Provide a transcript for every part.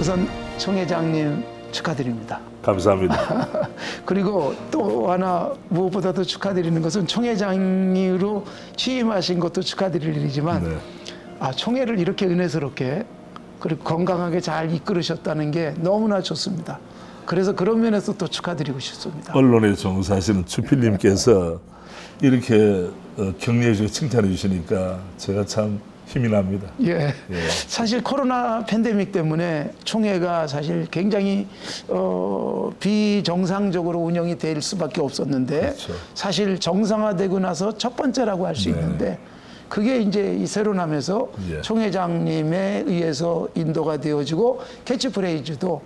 우선 총회장님 축하드립니다. 감사합니다. 그리고 또 하나 무엇보다도 축하드리는 것은 총회장으로 취임하신 것도 축하드릴 일이지만 네. 총회를 이렇게 은혜스럽게 그리고 건강하게 잘 이끌으셨다는 게 너무나 좋습니다. 그래서 그런 면에서 또 축하드리고 싶습니다. 언론에 종사하시는 주필님께서 이렇게 격려해 주시고 칭찬해 주시니까 제가 참 힘이 납니다. 예. 사실 코로나 팬데믹 때문에 총회가 사실 굉장히 비정상적으로 운영이 될 수밖에 없었는데 그렇죠. 사실 정상화되고 나서 첫 번째라고 할 수 네. 있는데 그게 이제 이 새로남에서 예. 총회장님에 의해서 인도가 되어지고 캐치프레이즈도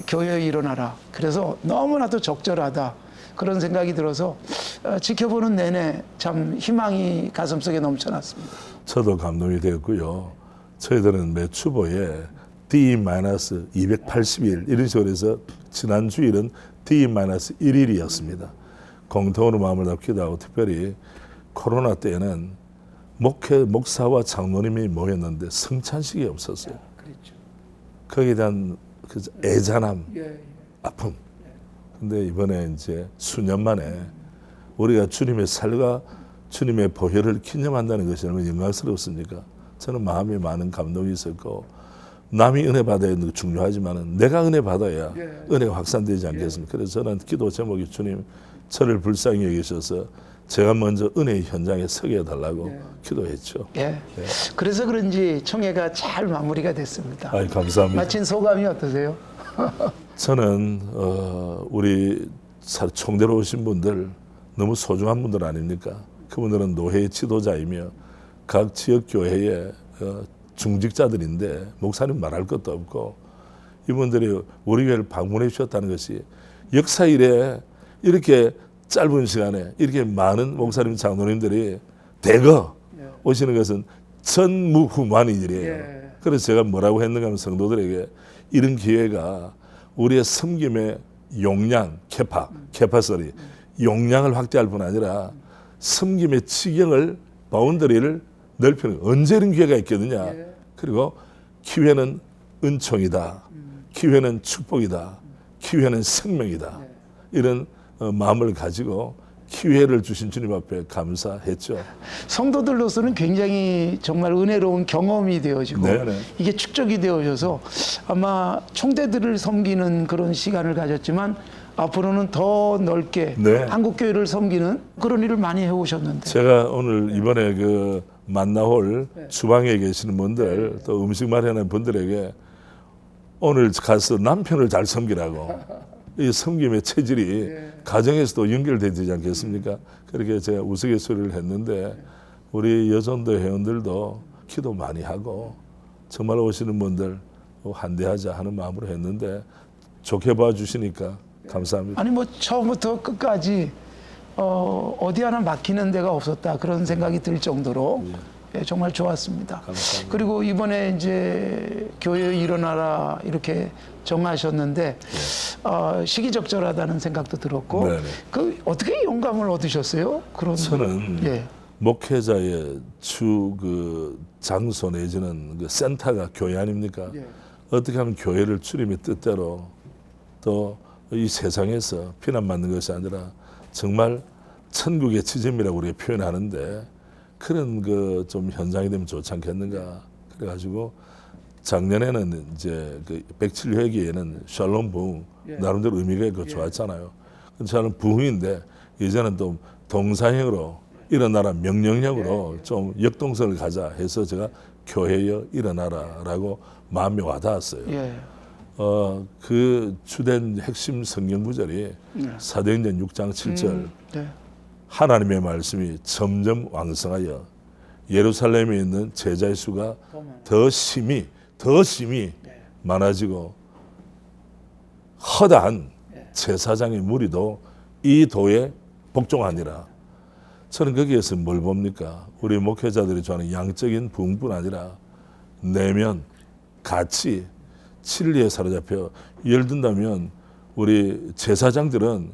교회에 일어나라. 그래서 너무나도 적절하다. 그런 생각이 들어서 지켜보는 내내 참 희망이 가슴속에 넘쳐났습니다. 저도 감동이 되었고요. 저희들은 매 추보에 D-280일 이런 식으로 해서 지난 주일은 D-1일이었습니다. 공통으로 마음을 잡기도 하고 특별히 코로나 때에는 목사와 장로님이 모였는데 성찬식이 없었어요. 그렇죠. 거기에 대한 그 애잔함, 예. 아픔. 근데 이번에 이제 수년 만에 우리가 주님의 살과 주님의 보혈을 기념한다는 것이 얼마나 영광스럽습니까? 저는 마음에 많은 감동이 있었고 남이 은혜 받아야 하는 거 중요하지만 내가 은혜 받아야 은혜가 확산되지 않겠습니까? 그래서 저는 기도 제목이 주님 저를 불쌍히 여기셔서 제가 먼저 은혜의 현장에 서게 해달라고 기도했죠. 예. 그래서 그런지 총회가 잘 마무리가 됐습니다. 아이, 감사합니다. 마친 소감이 어떠세요? 저는 우리 총대로 오신 분들 너무 소중한 분들 아닙니까? 그분들은 노회의 지도자이며 각 지역 교회의 중직자들인데 목사님 말할 것도 없고 이분들이 우리 교회를 방문해 주셨다는 것이 역사 이래 이렇게 짧은 시간에 이렇게 많은 목사님 장로님들이 대거 오시는 것은 전무후무한 일이에요. 그래서 제가 뭐라고 했는가 하면 성도들에게 이런 기회가 우리의 섬김의 용량, 캐파서리, 용량을 확대할 뿐 아니라 섬김의 지경을, 바운더리를 넓히는 언제 이런 기회가 있겠느냐. 그리고 기회는 은총이다. 기회는 축복이다. 기회는 생명이다. 이런 마음을 가지고 기회를 주신 주님 앞에 감사했죠. 성도들로서는 굉장히 정말 은혜로운 경험이 되어지고 네네. 이게 축적이 되어져서 아마 총대들을 섬기는 그런 시간을 가졌지만 앞으로는 더 넓게 네. 한국교회를 섬기는 그런 일을 많이 해오셨는데 제가 오늘 이번에 그 만나올 주방에 계시는 분들 또 음식 마련하는 분들에게 오늘 가서 남편을 잘 섬기라고 이 섬김의 체질이 가정에서도 연결되지 않겠습니까? 그렇게 제가 우스갯소리를 했는데 우리 여전도 회원들도 기도 많이 하고 정말 오시는 분들 환대하자 하는 마음으로 했는데 좋게 봐주시니까 감사합니다. 아니 뭐 처음부터 끝까지 어디 하나 막히는 데가 없었다 그런 생각이 들 정도로 정말 좋았습니다. 감사합니다. 그리고 이번에 이제 교회 일어나라 이렇게 정하셨는데 시기적절하다는 생각도 들었고 네네. 그 어떻게 영감을 얻으셨어요? 그런 저는 목회자의 주 그 장소 내지는 그 센터가 교회 아닙니까? 어떻게 하면 교회를 주님의 뜻대로 또 이 세상에서 피난받는 것이 아니라 정말 천국의 지점이라고 우리가 표현하는데 그런 그 좀 현장이 되면 좋지 않겠는가. 그래가지고 작년에는 이제 그 107회기에는 샬롬 부흥 나름대로 의미가 있고 좋았잖아요. 근데 저는 부흥인데 이제는 또 동사형으로 일어나라 명령형으로 좀 역동성을 가자 해서 제가 교회여 일어나라라고 마음에 와닿았어요. 그 주된 핵심 성경 구절이 사도행전 6장 7절 하나님의 말씀이 점점 왕성하여 예루살렘에 있는 제자의 수가 더 심히 많아지고 허다한 제사장의 무리도 이 도에 복종하니라. 저는 거기에서 뭘 봅니까? 우리 목회자들이 좋아하는 양적인 부흥뿐 아니라 내면, 가치, 진리에 사로잡혀 예를 든다면 우리 제사장들은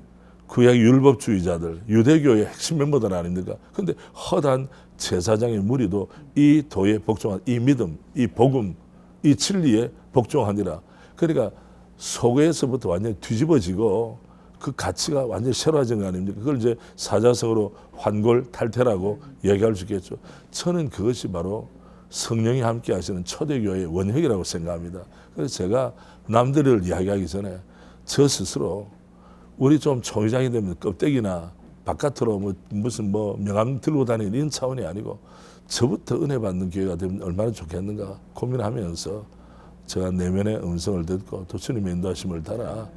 구약 율법주의자들, 유대교의 핵심 멤버들 아닙니까? 그런데 허다한 제사장의 무리도 이 도에 복종한 이 믿음, 이 복음, 이 진리에 복종하니라. 그러니까 속에서부터 완전히 뒤집어지고 그 가치가 완전히 새로워진 거 아닙니까? 그걸 이제 사자성어로 환골탈태라고 얘기할 수 있겠죠. 저는 그것이 바로 성령이 함께 하시는 초대교회의 원형이라고 생각합니다. 그래서 제가 남들을 이야기하기 전에 저 스스로 우리 좀 총회장이 되면 껍데기나 바깥으로 무슨 명함 들고 다니는 이런 차원이 아니고 저부터 은혜 받는 교회가 되면 얼마나 좋겠는가 고민하면서 제가 내면의 음성을 듣고 또 주님의 인도하심을 따라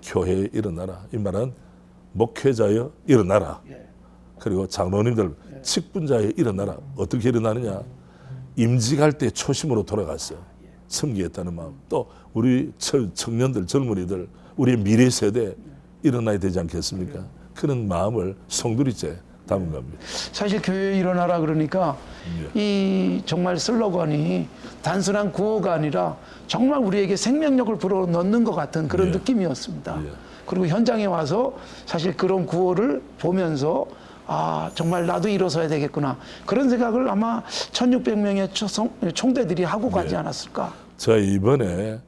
교회에 일어나라. 이 말은 목회자여 일어나라. 그리고 장로님들 직분자여 일어나라. 어떻게 일어나느냐? 임직할 때 초심으로 돌아갔어요. 섬기겠다는 마음. 또 우리 청년들, 젊은이들, 우리의 미래 세대 일어나야 되지 않겠습니까? 그런 마음을 송두리째 담은 겁니다. 사실 교회에 일어나라 그러니까 이 정말 슬로건이 단순한 구호가 아니라 정말 우리에게 생명력을 불어넣는 것 같은 그런 느낌이었습니다. 그리고 현장에 와서 사실 그런 구호를 보면서 아 정말 나도 일어서야 되겠구나 그런 생각을 아마 1600명의 총대들이 하고 가지 않았을까. 제가 이번에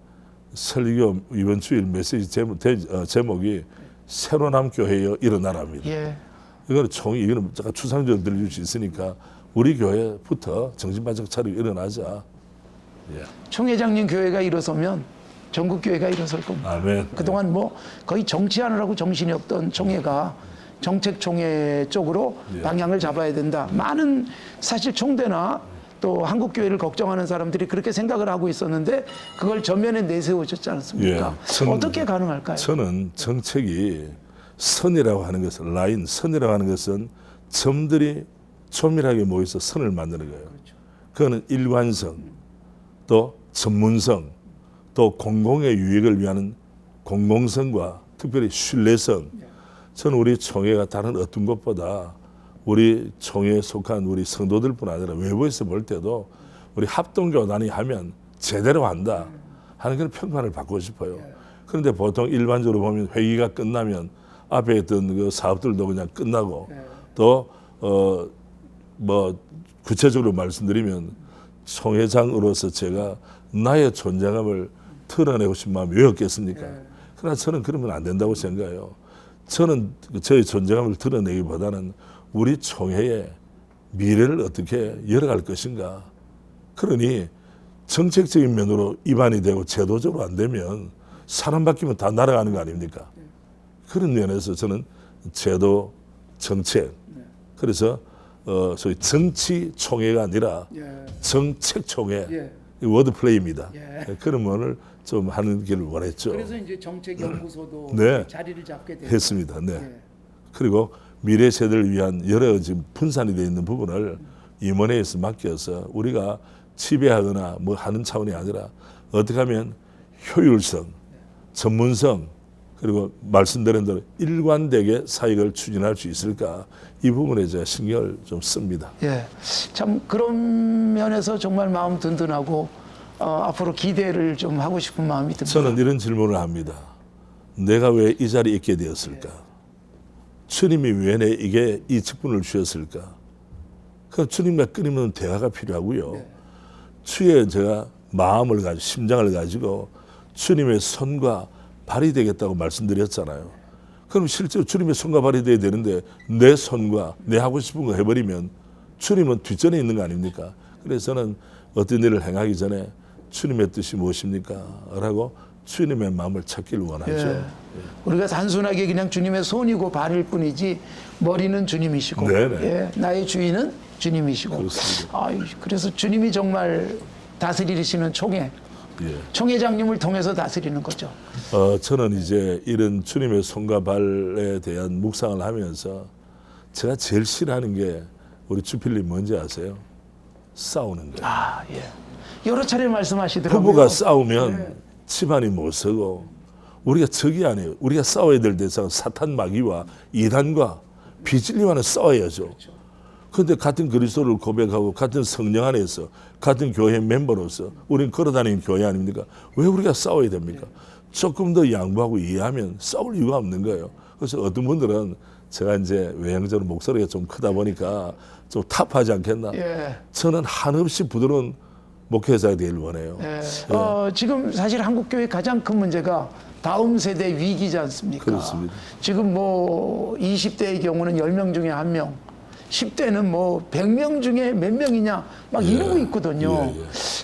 설교 이번 주일 메시지 제목이 새로남 교회여 일어나랍니다. 이거는 이거는 제가 추상적으로 들릴 수 있으니까 우리 교회부터 정신 바짝 차리고 일어나자. 총회장님 교회가 일어서면 전국 교회가 일어설 겁니다. 아멘. 그동안 거의 정치하느라고 정신이 없던 총회가 정책 총회 쪽으로 방향을 잡아야 된다. 많은 사실 총대나 또 한국 교회를 걱정하는 사람들이 그렇게 생각을 하고 있었는데 그걸 전면에 내세우셨지 않습니까? 어떻게 가능할까요? 저는 정책이 선이라고 하는 것은 라인, 선이라고 하는 것은 점들이 조밀하게 모여서 선을 만드는 거예요. 그거는 일관성, 또 전문성, 또 공공의 유익을 위한 공공성과 특별히 신뢰성. 저는 우리 총회가 다른 어떤 것보다 우리 총회에 속한 우리 성도들뿐 아니라 외부에서 볼 때도 우리 합동교단이 하면 제대로 한다 하는 그런 평판을 받고 싶어요. 그런데 보통 일반적으로 보면 회의가 끝나면 앞에 있던 그 사업들도 그냥 끝나고 또 구체적으로 말씀드리면 총회장으로서 제가 나의 존재감을 드러내고 싶은 마음이 왜 없겠습니까? 그러나 저는 그러면 안 된다고 생각해요. 저는 저의 존재감을 드러내기보다는 우리 총회의 미래를 어떻게 열어갈 것인가. 그러니 정책적인 면으로 입안이 되고 제도적으로 안 되면 사람 바뀌면 다 날아가는 거 아닙니까? 그런 면에서 저는 제도, 정책, 그래서 소위 정치 총회가 아니라 정책 총회, 워드 플레이입니다. 그런 면을 좀 하는 길을 원했죠. 그래서 이제 정책연구소도 자리를 잡게 했습니다. 그리고 미래 세대를 위한 여러 지금 분산이 되어 있는 부분을 임원회에서 맡겨서 우리가 지배하거나 하는 차원이 아니라 어떻게 하면 효율성, 전문성 그리고 말씀드린 대로 일관되게 사역을 추진할 수 있을까 이 부분에 제가 신경을 좀 씁니다. 참 그런 면에서 정말 마음 든든하고 앞으로 기대를 좀 하고 싶은 마음이 듭니다. 저는 이런 질문을 합니다. 내가 왜 이 자리에 있게 되었을까? 주님이 왜 내게 이 직분을 주셨을까? 그 주님과 끊임없는 대화가 필요하고요. 주의 제가 마음을 가지고 심장을 가지고 주님의 손과 발이 되겠다고 말씀드렸잖아요. 그럼 실제로 주님의 손과 발이 돼야 되는데 내 손과 내 하고 싶은 거 해버리면 주님은 뒷전에 있는 거 아닙니까? 그래서 저는 어떤 일을 행하기 전에 주님의 뜻이 무엇입니까? 라고 주님의 마음을 찾기를 원하죠. 우리가 단순하게 그냥 주님의 손이고 발일 뿐이지 머리는 주님이시고 나의 주인은 주님이시고 그래서 주님이 정말 다스리시는 총회 총회장님을 통해서 다스리는 거죠. 저는 이제 이런 주님의 손과 발에 대한 묵상을 하면서 제가 제일 싫어하는 게 우리 주필님 뭔지 아세요? 싸우는 거예요. 여러 차례 말씀하시더라고요. 부부가 싸우면 집안이 못 서고 우리가 적이 아니에요. 우리가 싸워야 될 대상은 사탄 마귀와 이단과 비진리와는 싸워야죠. 그런데 같은 그리스도를 고백하고 같은 성령 안에서 같은 교회 멤버로서 우리는 걸어다니는 교회 아닙니까? 왜 우리가 싸워야 됩니까? 조금 더 양보하고 이해하면 싸울 이유가 없는 거예요. 그래서 어떤 분들은 제가 이제 외향적으로 목소리가 좀 크다 보니까 좀 탑하지 않겠나? 저는 한없이 부드러운 목회자가 되길 원해요. 지금 사실 한국 교회 가장 큰 문제가 다음 세대 위기지 않습니까? 그렇습니다. 지금 뭐 20대의 경우는 10명 중에 1명, 10대는 뭐 100명 중에 몇 명이냐 막 이러고 있거든요.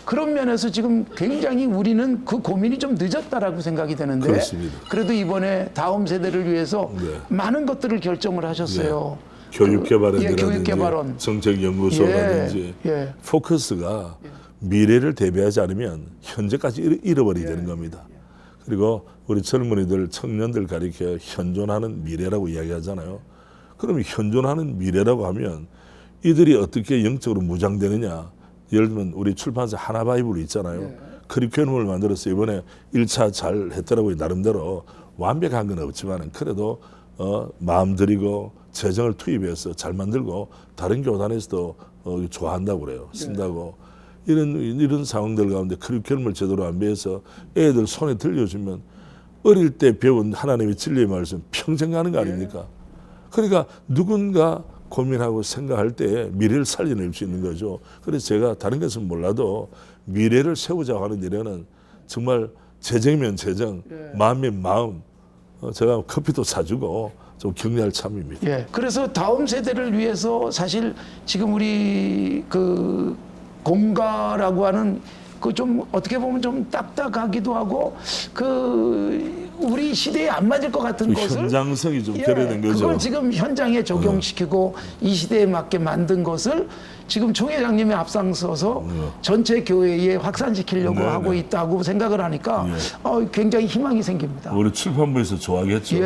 그런 면에서 지금 굉장히 우리는 그 고민이 좀 늦었다라고 생각이 되는데 그렇습니다. 그래도 이번에 다음 세대를 위해서 많은 것들을 결정을 하셨어요. 교육개발원이라든지 교육개발원. 정책연구소라든지 포커스가 미래를 대비하지 않으면 현재까지 잃어버리게 되는 겁니다. 그리고 우리 젊은이들, 청년들 가리켜 현존하는 미래라고 이야기하잖아요. 그럼 현존하는 미래라고 하면 이들이 어떻게 영적으로 무장되느냐. 예를 들면 우리 출판사 하나바이블 있잖아요. 커리큘럼을 만들어서 이번에 1차 잘 했더라고요. 나름대로 완벽한 건 없지만 그래도 마음 들이고 재정을 투입해서 잘 만들고 다른 교단에서도 좋아한다고 그래요. 쓴다고. 이런 상황들 가운데 커리큘럼을 제대로 안 배워서 애들 손에 들려주면 어릴 때 배운 하나님의 진리의 말씀 평생 가는 거 아닙니까? 그러니까 누군가 고민하고 생각할 때 미래를 살려낼 수 있는 거죠. 그래서 제가 다른 것은 몰라도 미래를 세우자고 하는 일에는 정말 재정이면 재정, 마음이면 마음, 제가 커피도 사주고 좀 격려할 참입니다. 그래서 다음 세대를 위해서 사실 지금 우리 그 공가라고 하는 그 좀 어떻게 보면 좀 딱딱하기도 하고 그 우리 시대에 안 맞을 것 같은 것을 현장성이 좀 결여된 거죠. 그걸 지금 현장에 적용시키고 이 시대에 맞게 만든 것을 지금 총회장님이 앞장서서 전체 교회에 확산시키려고 하고 있다고 생각을 하니까 굉장히 희망이 생깁니다. 우리 출판부에서 좋아하겠죠.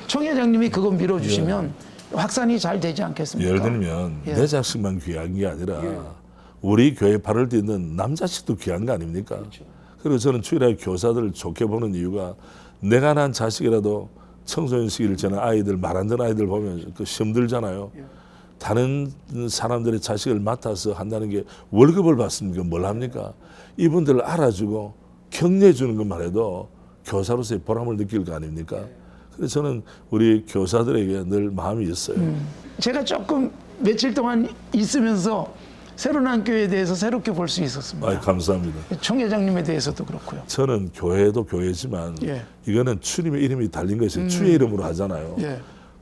총회장님이 그거 밀어주시면 확산이 잘 되지 않겠습니까? 예를 들면 내 자식만 귀한 게 아니라 우리 교회 발을 딛는 남자식도 귀한 거 아닙니까? 그리고 저는 주일에 교사들을 좋게 보는 이유가 내가 난 자식이라도 청소년 시기를 지난 아이들, 말 안 듣는 아이들 보면 그 시험 들잖아요. 다른 사람들의 자식을 맡아서 한다는 게 월급을 받습니까? 뭘 합니까? 이분들을 알아주고 격려해 주는 것만 해도 교사로서의 보람을 느낄 거 아닙니까? 그래서 저는 우리 교사들에게 늘 마음이 있어요. 제가 조금 며칠 동안 있으면서 새로운 교회에 대해서 새롭게 볼 수 있었습니다. 감사합니다. 총회장님에 대해서도 그렇고요. 저는 교회도 교회지만 이거는 주님의 이름이 달린 것이 주의 이름으로 하잖아요.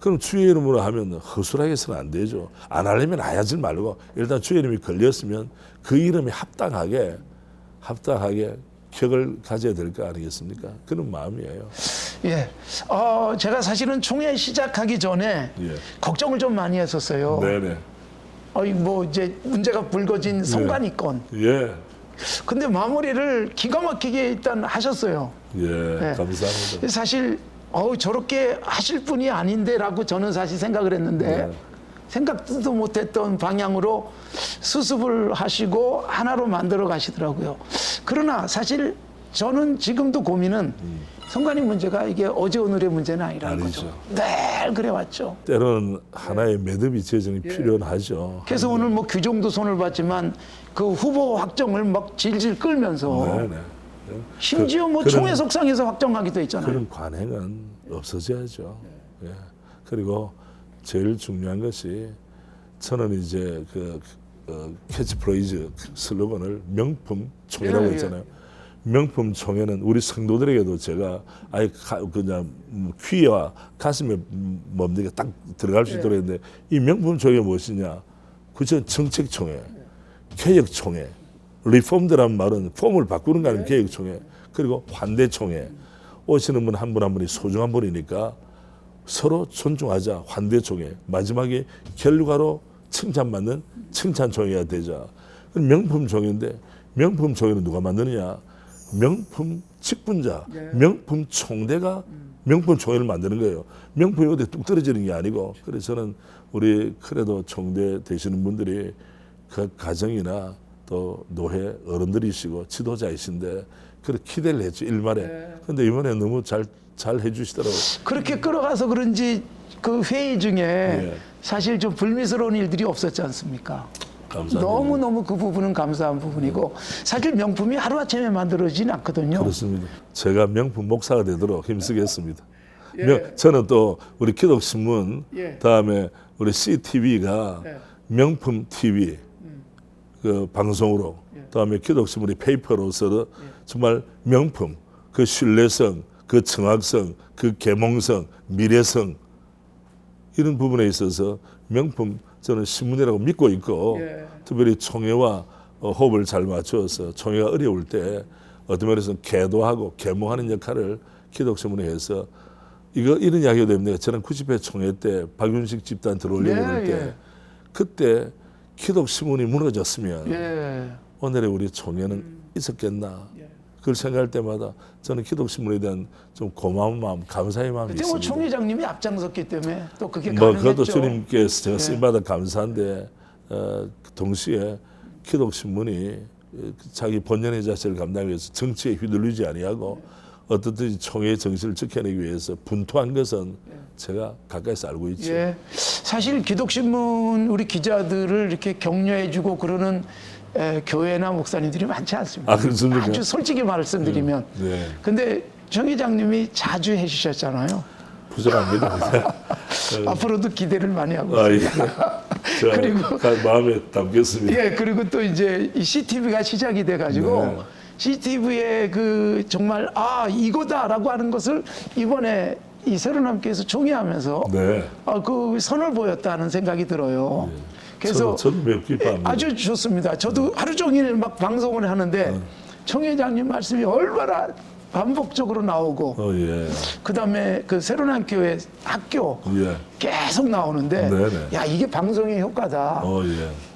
그럼 주의 이름으로 하면 허술하게 해서는 안 되죠. 안 하려면 하지 말고 일단 주의 이름이 걸렸으면 그 이름이 합당하게 격을 가져야 될 거 아니겠습니까? 그런 마음이에요. 제가 사실은 총회 시작하기 전에 걱정을 좀 많이 했었어요. 네네. 뭐 이제 문제가 불거진 성관이건. 근데 마무리를 기가 막히게 일단 하셨어요. 감사합니다. 사실 저렇게 하실 분이 아닌데라고 저는 사실 생각을 했는데 생각도 못했던 방향으로 수습을 하시고 하나로 만들어 가시더라고요. 그러나 사실 저는 지금도 고민은 성관이 문제가 이게 어제 오늘의 문제는 아니라는 거죠. 늘 그래왔죠. 때로는 하나의 매듭이 재정이 필요하죠. 그래서 오늘 뭐 규정도 손을 봤지만 그 후보 확정을 막 질질 끌면서 심지어 뭐 총회 속상해서 확정하기도 했잖아요. 그런 관행은 없어져야죠. 그리고 제일 중요한 것이 저는 이제 그 캐치프레이즈 슬로건을 명품 총회라고 했잖아요. 명품 총회는 우리 성도들에게도 제가 아예 그냥 귀와 가슴에 뭡니까 딱 들어갈 수 있도록 했는데 이 명품 총회가 무엇이냐? 그저 정책 총회, 개혁 총회, 리폼드라는 말은 폼을 바꾸는 거 아니면 개혁 총회, 그리고 환대 총회. 오시는 분 한 분 한 분이 소중한 분이니까 서로 존중하자. 환대 총회. 마지막에 결과로 칭찬받는 칭찬 총회가 되자. 명품 총회인데 명품 총회는 누가 만드느냐? 명품 직분자, 명품 총대가 명품 총회를 만드는 거예요. 명품이 어디 뚝 떨어지는 게 아니고. 그래서 저는 우리 크레도 총대 되시는 분들이 그 가정이나 또 노회 어른들이시고 지도자이신데 그렇게 기대를 했죠, 일말에. 근데 이번에 너무 잘 해주시더라고요. 그렇게 끌어가서 그런지 그 회의 중에 사실 좀 불미스러운 일들이 없었지 않습니까? 너무너무 그 부분은 감사한 부분이고 사실 명품이 하루아침에 만들어지진 않거든요. 그렇습니다. 제가 명품 목사가 되도록 힘쓰겠습니다. 저는 또 우리 기독신문 다음에 우리 CTV가 명품 TV 그 방송으로 그다음에 기독신문의 페이퍼로서 정말 명품, 그 신뢰성, 그 정확성, 그 계몽성, 미래성 이런 부분에 있어서 명품 저는 신문이라고 믿고 있고 특별히 총회와 호흡을 잘 맞추어서 총회가 어려울 때 어떤 면에서는 계도하고 계몽하는 역할을 기독신문에 해서 이런 이야기가 됩니다. 저는 90회 총회 때 박윤식 집단 들어오려고 할 때 그때 기독신문이 무너졌으면 오늘의 우리 총회는 있었겠나 그걸 생각할 때마다 저는 기독신문에 대한 좀 고마운 마음, 감사의 마음이 그때 있습니다. 총회장님이 앞장섰기 때문에 또 그게 뭐 가능했죠. 그것도 주님께서 제가 쓰임받아 감사한데 동시에 기독신문이 자기 본연의 자세를 감당하기 위해서 정치에 휘둘리지 아니하고 어떻든지 총회의 정신을 지켜내기 위해서 분투한 것은 제가 가까이서 알고 있죠. 사실 기독신문 우리 기자들을 이렇게 격려해주고 그러는 교회나 목사님들이 많지 않습니다. 아, 그렇습니까? 아주 솔직히 말씀드리면. 근데 정 회장님이 자주 해주셨잖아요. 부정합니다. 앞으로도 기대를 많이 하고 있습니다. 그리고 마음에 담겼습니다. 그리고 또 이제 이 CTV가 시작이 돼가지고 CTV의 그 정말 이거다라고 하는 것을 이번에 이 새로남교에서 총회하면서 그 선을 보였다는 생각이 들어요. 그래서 저도 매우 기뻐합니다. 아주 좋습니다. 저도 하루 종일 막 방송을 하는데 청 회장님 말씀이 얼마나 반복적으로 나오고 그다음에 그 새로남교회 학교 계속 나오는데 야 이게 방송의 효과다.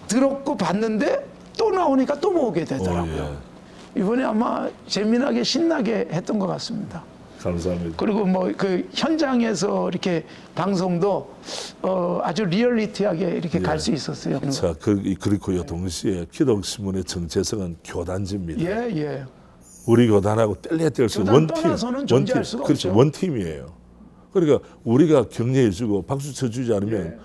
들었고 봤는데 또 나오니까 또 모으게 되더라고요. 이번에 아마 재미나게 신나게 했던 것 같습니다. 감사합니다. 그리고 뭐 그 현장에서 이렇게 방송도 아주 리얼리티하게 이렇게 갈 수 있었어요. 자, 그리고요 동시에 기독신문의 정체성은 교단지입니다. 우리 교단하고 뗄래야 뗄 수 없는 떠나서는 존재할 수가 그렇죠. 없죠. 원팀이에요. 그러니까 우리가 격려해주고 박수 쳐주지 않으면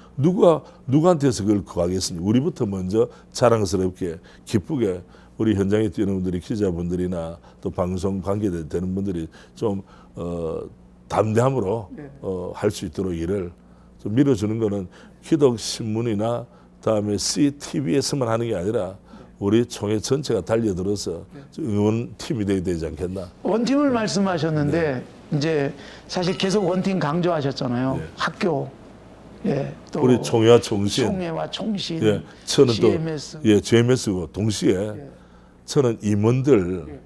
누구한테서 그걸 구하겠습니까? 우리부터 먼저 자랑스럽게 기쁘게 우리 현장에 뛰는 분들이 기자분들이나 또 방송 관계되는 분들이 좀 담대함으로 할 수 있도록 일을 좀 밀어주는 거는 기독신문이나 다음에 CTV에서만 하는 게 아니라 우리 총회 전체가 달려들어서 응원팀이 돼야 되지 않겠나. 원팀을 말씀하셨는데 이제 사실 계속 원팀 강조하셨잖아요. 학교, 또 우리 총회와 총신, 총회와 총신, 저는 GMS, 또 GMS고 동시에 저는 임원들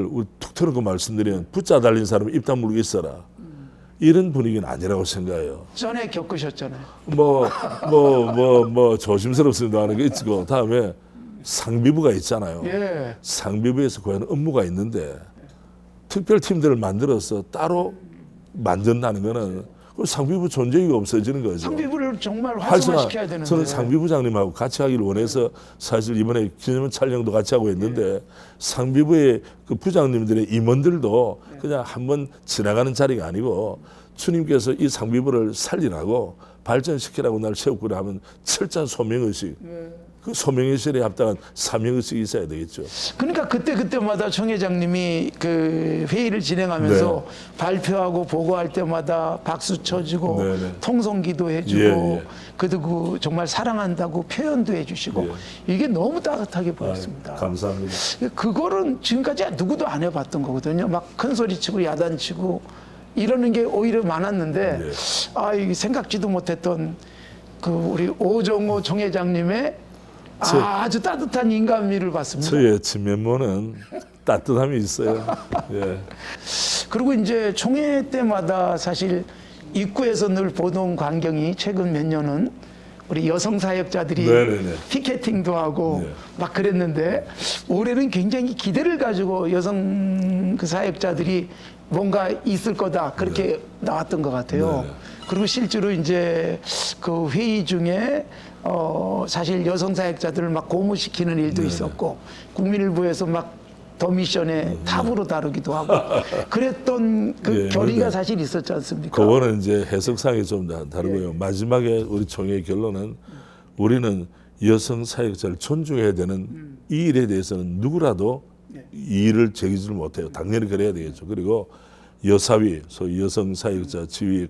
우리 툭 터놓고 말씀드리면 붙자 달린 사람 입 다물고 있어라. 이런 분위기는 아니라고 생각해요. 전에 겪으셨잖아요. 조심스럽습니다 하는 게 있고 다음에 상비부가 있잖아요. 상비부에서 과연 업무가 있는데 특별팀들을 만들어서 따로 만든다는 거는 상비부 존재가 없어지는 거죠. 상비부를 정말 활성화시켜야 되는데. 저는 상비부장님하고 같이 하기를 원해서 사실 이번에 기념 촬영도 같이 하고 있는데 상비부의 그 부장님들의 임원들도 그냥 한번 지나가는 자리가 아니고 주님께서 이 상비부를 살리라고 발전시키라고 날 세우고 하면 철저한 소명의식 그 소명의식에 합당한 사명의식이 있어야 되겠죠. 그러니까 그때마다 청 회장님이 그 회의를 진행하면서 발표하고 보고할 때마다 박수 쳐주고 통성기도 해주고 그리고 정말 사랑한다고 표현도 해주시고 이게 너무 따뜻하게 보였습니다. 감사합니다. 그거는 지금까지 누구도 안 해봤던 거거든요. 막 큰 소리 치고 야단치고 이러는 게 오히려 많았는데 이게 생각지도 못했던 그 우리 오정호 청 회장님의 아주 따뜻한 인간미를 봤습니다. 저의 진면모는 따뜻함이 있어요. 그리고 이제 총회 때마다 사실 입구에서 늘 보던 광경이 최근 몇 년은 우리 여성 사역자들이 피켓팅도 하고 막 그랬는데 올해는 굉장히 기대를 가지고 여성 그 사역자들이 뭔가 있을 거다 그렇게 나왔던 것 같아요. 그리고 실제로 이제 그 회의 중에 사실 여성 사역자들을 막 고무시키는 일도 있었고 국민일보에서 막 더 미션에 탑으로 다루기도 하고 그랬던 그 결의가 사실 있었지 않습니까? 그거는 이제 해석상이 좀 다르고요. 마지막에 우리 총회의 결론은 우리는 여성 사역자를 존중해야 되는 이 일에 대해서는 누구라도 이 일을 제기를 못해요. 당연히 그래야 되겠죠. 그리고 여사위, 소위 여성 사역자 지위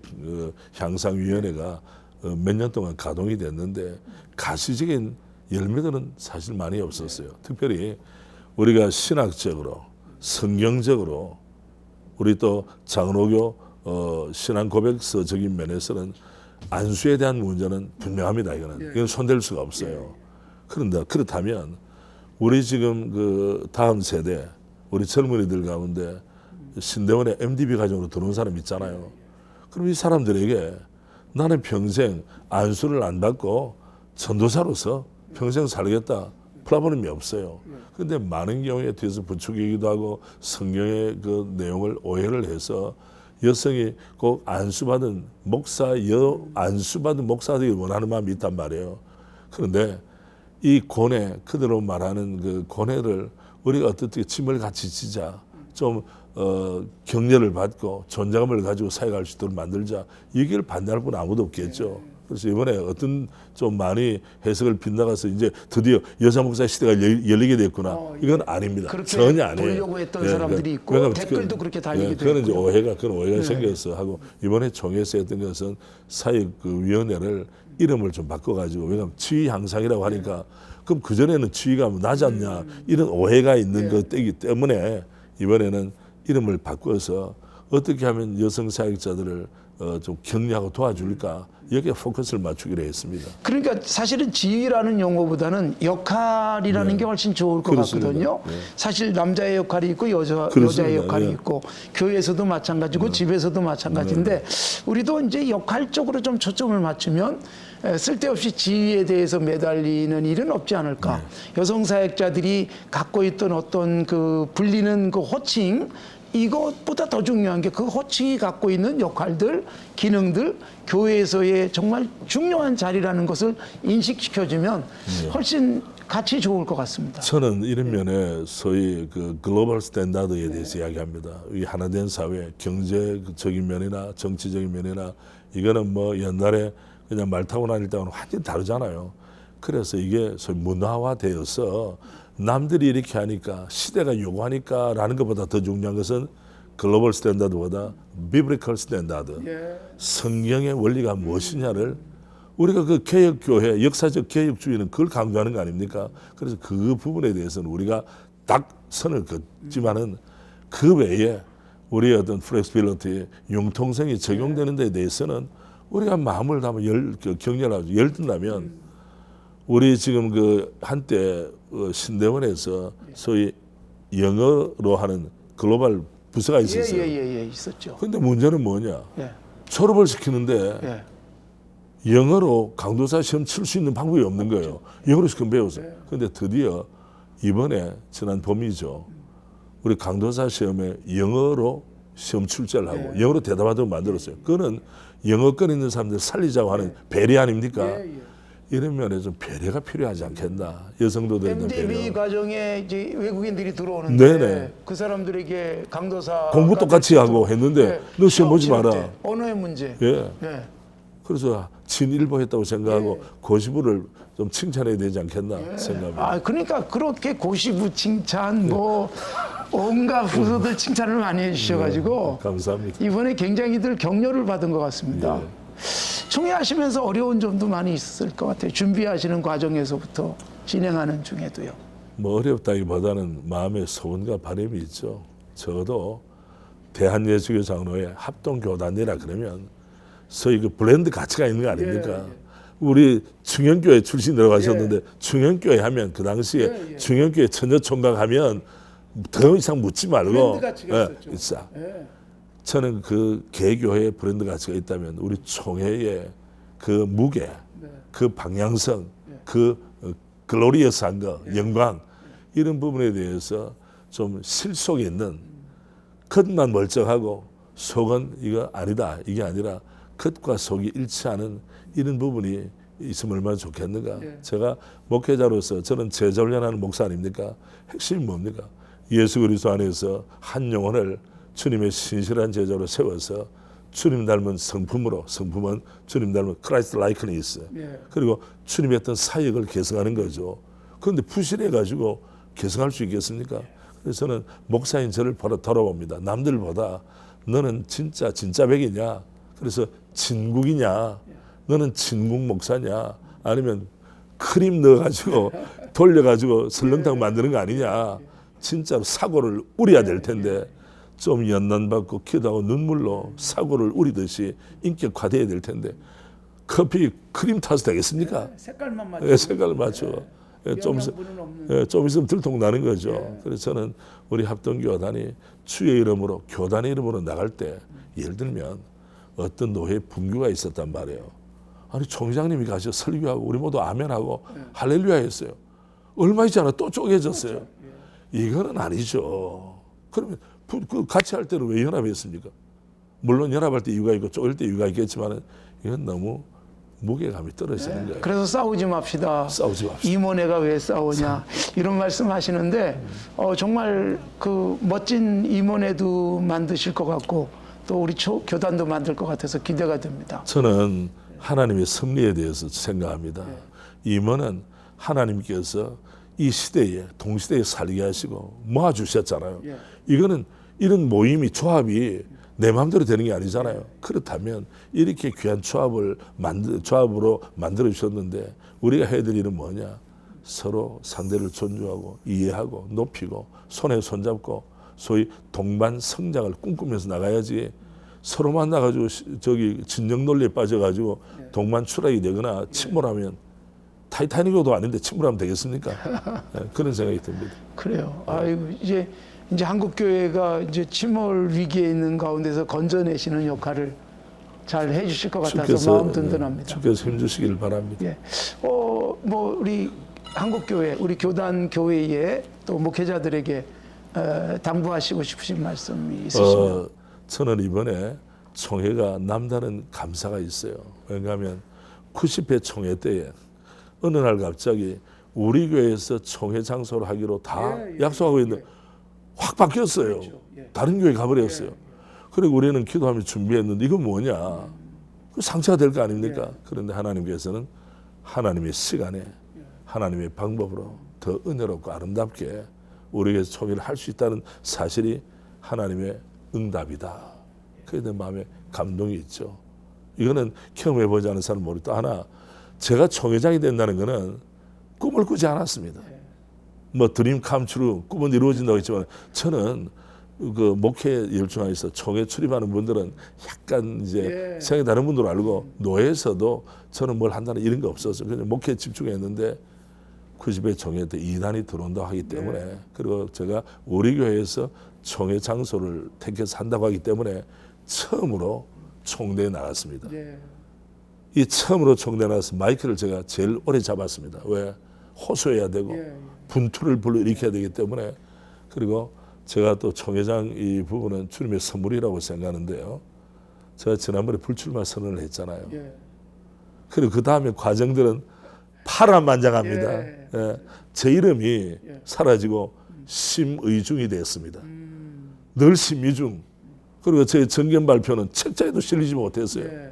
향상위원회가 몇 년 동안 가동이 됐는데 가시적인 열매들은 사실 많이 없었어요. 특별히 우리가 신학적으로 성경적으로 우리 또 장로교 신앙 고백서적인 면에서는 안수에 대한 문제는 분명합니다. 이건 손댈 수가 없어요. 그런데 그렇다면 우리 지금 그 다음 세대 우리 젊은이들 가운데 신대원의 MDB 가정으로 들어온 사람 있잖아요. 그럼 이 사람들에게 나는 평생 안수를 안 받고 전도사로서 평생 살겠다. 프라브럼이 없어요. 그런데 많은 경우에 뒤에서 부추기기도 하고 성경의 그 내용을 오해를 해서 여성이 꼭 안수받은 안수받은 목사들이 원하는 마음이 있단 말이에요. 그런데 이 고뇌, 그대로 말하는 그 고뇌를 우리가 어떻게 짐을 같이 지자, 좀 격려를 받고 존재감을 가지고 사역할 수 있도록 만들자. 이걸 반대할 분은 아무도 없겠죠. 그래서 이번에 어떤 좀 많이 해석을 빗나가서 이제 드디어 여자 목사 시대가 열리게 됐구나. 이건 아닙니다. 전혀 아니에요. 보려고 했던 사람들이 있고 댓글도 그렇게 달리기도 그건 이제 했고요. 그런 오해가 생겨서 하고 이번에 총회에서 했던 것은 사역 그 위원회를 이름을 좀 바꿔가지고 왜냐하면 지위 향상이라고 하니까 그럼 그 전에는 지위가 낮지 않냐 이런 오해가 있는 것 때기 때문에 이번에는 이름을 바꿔서 어떻게 하면 여성 사역자들을 좀 격려하고 도와줄까 여기에 포커스를 맞추기로 했습니다. 그러니까 사실은 지위라는 용어보다는 역할이라는 게 훨씬 좋을 것 그렇습니다. 같거든요. 네. 사실 남자의 역할이 있고 여자의 그렇습니다. 역할이 예. 있고 교회에서도 마찬가지고 집에서도 마찬가지인데 우리도 이제 역할적으로 좀 초점을 맞추면 쓸데없이 지위에 대해서 매달리는 일은 없지 않을까. 여성 사역자들이 갖고 있던 어떤 그 불리는 그 호칭 이것보다 더 중요한 게 그 호칭이 갖고 있는 역할들, 기능들, 교회에서의 정말 중요한 자리라는 것을 인식시켜주면 훨씬 같이 좋을 것 같습니다. 저는 이런 면에 소위 그 글로벌 스탠다드에 대해서 이야기합니다. 이 하나된 사회, 경제적인 면이나 정치적인 면이나 이거는 뭐 옛날에 그냥 말 타고 다닐 때와는 완전히 다르잖아요. 그래서 이게 소위 문화화되어서 남들이 이렇게 하니까 시대가 요구하니까 라는 것보다 더 중요한 것은 글로벌 스탠다드보다 비브리컬 스탠다드 성경의 원리가 무엇이냐를 우리가 그 개혁교회 역사적 개혁주의는 그걸 강조하는 거 아닙니까? 그래서 그 부분에 대해서는 우리가 딱 선을 긋지만은 그 외에 우리의 어떤 플렉스빌리티 융통성이 적용되는 데 대해서는 우리가 마음을 담아 격려하고 열든다면 우리 지금 그 한때 신대원에서 소위 영어로 하는 글로벌 부서가 있었어요. 있었죠. 근데 문제는 뭐냐? 예. 졸업을 시키는데 예. 영어로 강도사 시험 칠 수 있는 방법이 없는 거예요. 영어로 시험 배웠어요. 근데 드디어 이번에 지난 봄이죠. 우리 강도사 시험에 영어로 시험 출제를 하고 영어로 대답하도록 만들었어요. 그거는 영어권 있는 사람들 살리자고 하는 배려 아닙니까? 이런 면에 좀 배려가 필요하지 않겠나. 여성도들 있는 MDB 배려. 과정에 이제 외국인들이 들어오는데 네네. 그 사람들에게 강도사 공부 똑같이 하고 했는데 너 시험 보지 마라. 언어의 문제. 예. 예. 그래서 진일보 했다고 생각하고 고시부를 좀 칭찬해야 되지 않겠나 생각합니다. 아 그러니까 그렇게 고시부 칭찬 뭐 온갖 후소들 칭찬을 많이 해주셔가지고 감사합니다. 이번에 굉장히들 격려를 받은 것 같습니다. 총회하시면서 어려운 점도 많이 있었을 것 같아요. 준비하시는 과정에서부터 진행하는 중에도요. 뭐 어렵다기보다는 마음의 소원과 바람이 있죠. 저도 대한예수교 장로회 합동교단이라 그러면 소위 그 브랜드 가치가 있는 거 아닙니까? 우리 충현교회 출신으로 가셨는데 충현교회 하면 그 당시에 충현교회 처녀총각 하면 더 이상 묻지 말고 브랜드 가치가 있어. 저는 그 개교회의 브랜드 가치가 있다면 우리 총회의 그 무게, 그 방향성, 그 글로리어스한 거, 영광 이런 부분에 대해서 좀 실속이 있는 겉만 멀쩡하고 속은 이거 아니다. 이게 아니라 겉과 속이 일치하는 이런 부분이 있으면 얼마나 좋겠는가. 제가 목회자로서 저는 제자 훈련하는 목사 아닙니까? 핵심이 뭡니까? 예수 그리스도 안에서 한 영혼을 주님의 신실한 제자로 세워서 주님 닮은 성품으로, 성품은 주님 닮은 크라이스트 라이크니스, 그리고 주님의 어떤 사역을 개성하는 거죠. 그런데 부실해가지고 개성할 수 있겠습니까? 그래서 저는 목사인 저를 돌아봅니다. 남들보다 너는 진짜 백이냐? 그래서 진국이냐? 너는 진국 목사냐? 아니면 크림 넣어가지고 돌려가지고 설렁탕 만드는 거 아니냐. 진짜로 사고를 우려야 될 텐데 좀 연단받고 기도하고 눈물로 사고를 우리듯이 인격화돼야 될 텐데 커피 크림 타서 되겠습니까? 색깔만 맞춰. 예, 색깔을 맞춰. 예, 좀 있으면 들통 나는 거죠. 그래서 저는 우리 합동교단이 주의 이름으로 교단의 이름으로 나갈 때 예를 들면 어떤 노예 분규가 있었단 말이에요. 아니 총장님이 가서 설교하고 우리 모두 아멘하고 할렐루야 했어요. 얼마 있지 않아 또 쪼개졌어요. 이거는 아니죠. 그러면 같이 할 때는 왜 연합했습니까? 물론 연합할 때 이유가 있고 쪼갤 때 이유가 있겠지만 이건 너무 무게감이 떨어지는 거예요. 그래서 싸우지 맙시다. 싸우지 맙시다. 임원회가 왜 싸우냐 이런 말씀하시는데 정말 그 멋진 임원회도 만드실 것 같고 또 우리 교단도 만들 것 같아서 기대가 됩니다. 저는 하나님의 섭리에 대해서 생각합니다. 임원은 하나님께서 이 시대에 동시대에 살게 하시고 모아주셨잖아요. 이거는 이런 모임이 조합이 내 마음대로 되는 게 아니잖아요. 그렇다면 이렇게 귀한 조합으로 만들어 주셨는데 우리가 해야 될 일은 뭐냐? 서로 상대를 존중하고 이해하고 높이고 손에 손잡고 소위 동반 성장을 꿈꾸면서 나가야지. 서로 만나가지고 저기 진영 논리에 빠져가지고 동반 추락이 되거나 침몰하면 타이타닉도 아닌데 침몰하면 되겠습니까? 네, 그런 생각이 듭니다. 그래요. 아이고 이제 한국 교회가 이제 침몰 위기에 있는 가운데서 건져내시는 역할을 잘 해주실 것 같아서 마음 든든합니다. 주께서 힘주시길 바랍니다. 예. 뭐 우리 한국 교회, 우리 교단 교회에 또 목회자들에게 당부하시고 싶으신 말씀이 있으시면. 저는 이번에 총회가 남다른 감사가 있어요. 왜냐하면 90회 총회 때에 어느 날 갑자기 우리 교회에서 총회 장소를 하기로 다 약속하고 있는데 확 바뀌었어요. 그렇죠. 다른 교회 가버렸어요. 그리고 우리는 기도하며 준비했는데 이건 뭐냐. 그 상처가 될 거 아닙니까? 그런데 하나님께서는 하나님의 시간에 하나님의 방법으로 더 은혜롭고 아름답게 우리에게서 총회를 할 수 있다는 사실이 하나님의 응답이다. 그게 내 마음에 감동이 있죠. 이거는 경험해보지 않은 사람은 모르겠다. 하나, 제가 총회장이 된다는 것은 꿈을 꾸지 않았습니다. 뭐 드림 캄트루 꿈은 이루어진다고 했지만 저는 그 목회 열중하에서 총회 출입하는 분들은 약간 이제 생각이 다른 분들 알고 노예에서도 저는 뭘 한다는 이런 게 없었어요. 그냥 목회에 집중했는데 90회 총회 때 이단이 들어온다고 하기 때문에 그리고 제가 우리 교회에서 총회 장소를 택해서 한다고 하기 때문에 처음으로 총대에 나갔습니다. 이 처음으로 총대에 나가서 마이크를 제가 제일 오래 잡았습니다. 왜? 호소해야 되고 분투를 불러일으켜야 되기 때문에 그리고 제가 또 총회장 이 부분은 주님의 선물이라고 생각하는데요. 제가 지난번에 불출마 선언을 했잖아요. 그리고 그 다음에 과정들은 파란만장합니다. 제 이름이 사라지고 심의중이 되었습니다. 늘 심의중. 그리고 제 정견 발표는 책자에도 실리지 못했어요.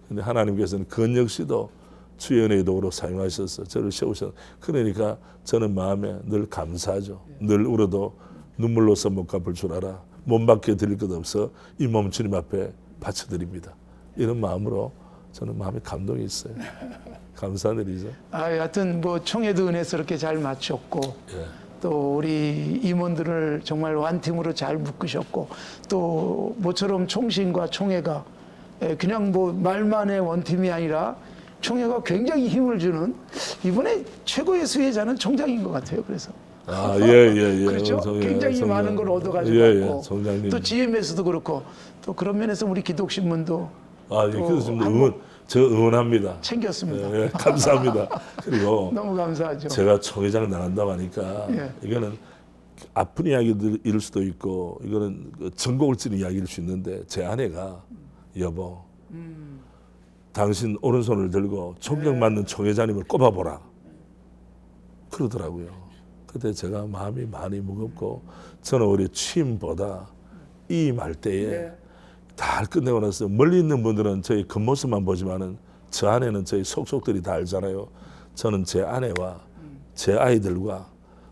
근데 하나님께서는 그것 역시도 주의 은혜의 도구로 사용하셔서 저를 세우셨어요. 그러니까 저는 마음에 늘 감사하죠. 늘 울어도 눈물로서 못 갚을 줄 알아. 몸 밖에 드릴 것 없어 이 몸 주님 앞에 바쳐드립니다. 이런 마음으로 저는 마음에 감동이 있어요. 감사드리죠. 하여튼 뭐 총회도 은혜스럽게 잘 마쳤고 또 우리 임원들을 정말 완팀으로 잘 묶으셨고 또 모처럼 총신과 총회가 그냥 뭐 말만의 원팀이 아니라 총회가 굉장히 힘을 주는 이번에 최고의 수혜자는 총장인 것 같아요. 그래서 그렇죠. 굉장히 많은 걸 얻어가지고 또 GMS도 그렇고 또 그런 면에서 우리 기독신문도 그래서 저 응원합니다. 챙겼습니다. 감사합니다. 그리고 너무 감사하죠. 제가 총회장 나간다고 하니까 이거는 아픈 이야기일 수도 있고 이거는 전곡을 찌는 이야기일 수 있는데 제 아내가 여보 당신 오른손을 들고 존경받는 총회장님을 꼽아보라 그러더라고요. 그때 제가 마음이 많이 무겁고 저는 우리 취임보다 이임할 때에 다 끝내고 나서 멀리 있는 분들은 저희 겉모습만 보지만은 저 안에는 저희 속속들이 다 알잖아요. 저는 제 아내와 제 아이들과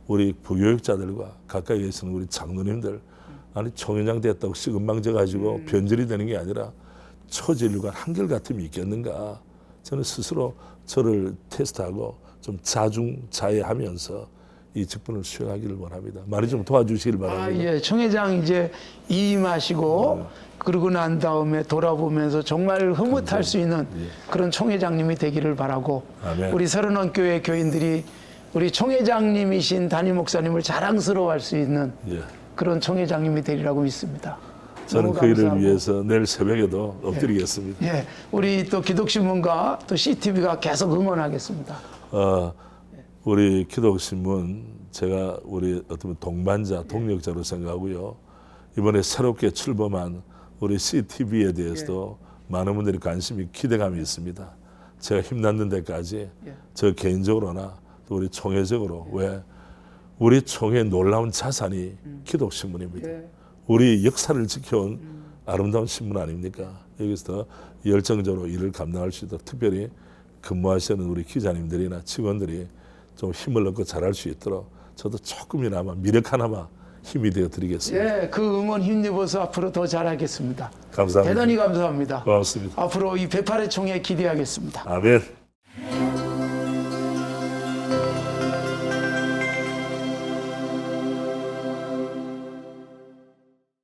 우리 부교육자들과 가까이 계시는 우리 장로님들 아니 총회장 됐다고 시금방져 가지고 변절이 되는 게 아니라 초진류가 한결같음이 있겠는가 저는 스스로 저를 테스트하고 좀 자중자애하면서 이 직분을 수행하기를 원합니다. 많이 좀 도와주시길 바랍니다. 예, 총회장 이제 이임하시고 그러고 난 다음에 돌아보면서 정말 흐뭇할 수 있는 그런 총회장님이 되기를 바라고 아멘. 우리 서른원 교회 교인들이 우리 총회장님이신 담임 목사님을 자랑스러워할 수 있는 예. 그런 총회장님이 되리라고 믿습니다. 저는 너무 그 일을 감사하고. 위해서 내일 새벽에도 엎드리겠습니다. 예, 우리 또 기독신문과 또 CTV가 계속 응원하겠습니다. 우리 기독신문 제가 우리 어떤 동반자, 동력자로 생각하고요. 이번에 새롭게 출범한 우리 CTV에 대해서도 많은 분들이 관심이, 기대감이 있습니다. 제가 힘났는 데까지 저 개인적으로나 또 우리 총회적으로 왜 우리 총회의 놀라운 자산이 기독신문입니다. 우리 역사를 지켜온 아름다운 신문 아닙니까? 여기서 더 열정적으로 일을 감당할 수 있도록 특별히 근무하시는 우리 기자님들이나 직원들이 좀 힘을 얻고 잘할 수 있도록 저도 조금이나마 미력 하나마 힘이 되어 드리겠습니다. 예, 그 응원 힘입어서 앞으로 더 잘하겠습니다. 감사합니다. 대단히 감사합니다. 고맙습니다. 앞으로 이 108회 총회 기대하겠습니다. 아멘.